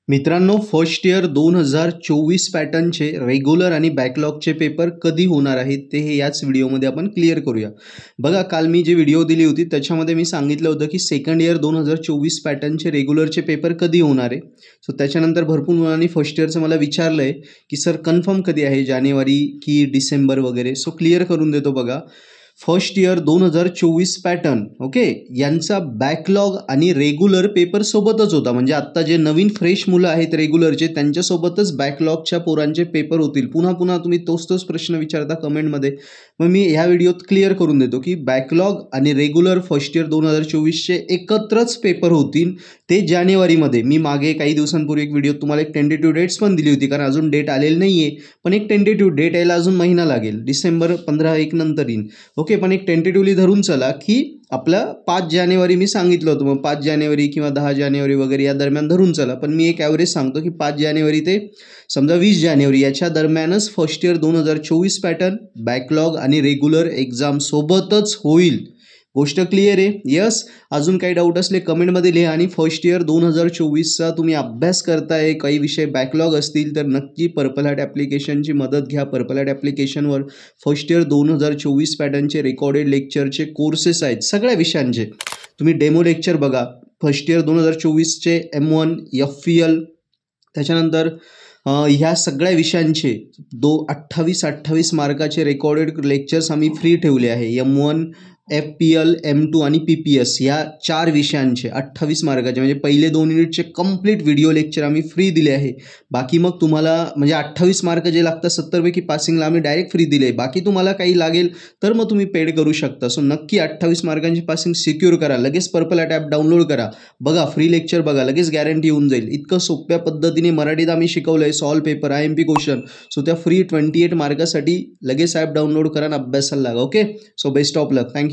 मित्रांनो, first year 2024 पॅटर्नचे regular आणि बॅकलॉगचे paper कधी होणार आहेत ते याच व्हिडिओमध्ये आपण क्लिअर करूया. बघा, काल मी जी व्हिडिओ दिली होती त्याच्यामध्ये मी सांगितलं होतं की सेकंड इयर 2024 पॅटर्नचे रेग्युलरचे पेपर कधी होणार आहे. सो त्याच्यानंतर भरपूर मुलांनी फर्स्ट इयरचं मला विचारलं आहे की सर कन्फर्म कधी आहे, जानेवारी की डिसेंबर वगैरे. सो क्लिअर करून देतो. बघा, फर्स्ट इयर 2024 पॅटर्न ओके, यांचा बॅकलॉग आणि रेग्युलर पेपर सोबतच होता. म्हणजे आत्ता जे नवीन फ्रेश मुलं आहेत रेग्युलरचे त्यांच्यासोबतच बॅकलॉगच्या पोरांचे पेपर होतील. पुन्हा पुन्हा तुम्ही तोच प्रश्न विचारता कमेंटमध्ये, मग मी ह्या व्हिडिओत क्लिअर करून देतो की बॅकलॉग आणि रेग्युलर फर्स्ट इयर 2024चे एकत्रच पेपर होतील. ते जानेवारीमध्ये. मी मागे काही दिवसांपूर्वी एक व्हिडिओ तुम्हाला एक टेंटेटिव्ह डेट्स पण दिली होती, कारण अजून डेट आलेली नाही आहे, पण एक टेंटेटिव्ह डेट यायला अजून महिना लागेल. डिसेंबर 15-1 नंतर येईल. ओके, पण एक टेंटेटिव्हली धरून चला की आपलं 5 जानेवारी मी सांगितलं होतं, मग 5 जानेवारी किंवा 10 जानेवारी वगैरे या दरम्यान धरून चला. पण मी एक ॲव्हरेज सांगतो की 5 जानेवारी ते समजा 20 जानेवारी याच्या दरम्यानच फर्स्ट इयर 2024 पॅटर्न, बॅकलॉग आणि रेग्युलर एक्झाम सोबतच होईल. गोष्ट क्लिअर आहे? यस. अजून काही डाऊट असले कमेंटमध्ये लिहा. आणि फर्स्ट इयर 2024चा तुम्ही अभ्यास करताय, काही विषय बॅकलॉग असतील तर नक्की पर्पल हॅट ॲप्लिकेशनची मदत घ्या. पर्पल हॅट ॲप्लिकेशनवर फर्स्ट इयर 2024 पॅटर्नचे रेकॉर्डेड लेक्चरचे कोर्सेस आहेत सगळ्या विषयांचे. तुम्ही डेमो लेक्चर बघा. फर्स्ट इयर 2024चे M1 FEL, त्याच्यानंतर ह्या सगळ्या विषयांचे 28 मार्काचे रेकॉर्डेड लेक्चर्स आम्ही फ्री ठेवले आहे. M1, FPL, M2 आणि PPS या 4 विषयांचे 28 मार्काचे, म्हणजे पहिले 2 युनिटचे कंप्लीट व्हिडिओ लेक्चर आम्ही फ्री दिले आहे. बाकी मग तुम्हाला म्हणजे 28 मार्क जे लागतात 70पैकी पासिंगला आम्ही डायरेक्ट फ्री दिले. बाकी तुम्हाला काही लागेल तर मग तुम्ही पेड करू शकता. सो नक्की 28 मार्कांची पासिंग सिक्युअर करा. लगेच पर्पल हॅट ॲप डाउनलोड करा, बघा फ्री लेक्चर बघा, लगेच गॅरंटी येऊन जाईल. इतकं सोप्या पद्धतीने मराठीत आम्ही शिकवलं आहे, solve paper, IMP question. So त्या फ्री 28 मार्कासाठी लगेच ॲप डाउनलोड करा आणि अभ्यासाला लागा. Okay, so best of luck. Thank you.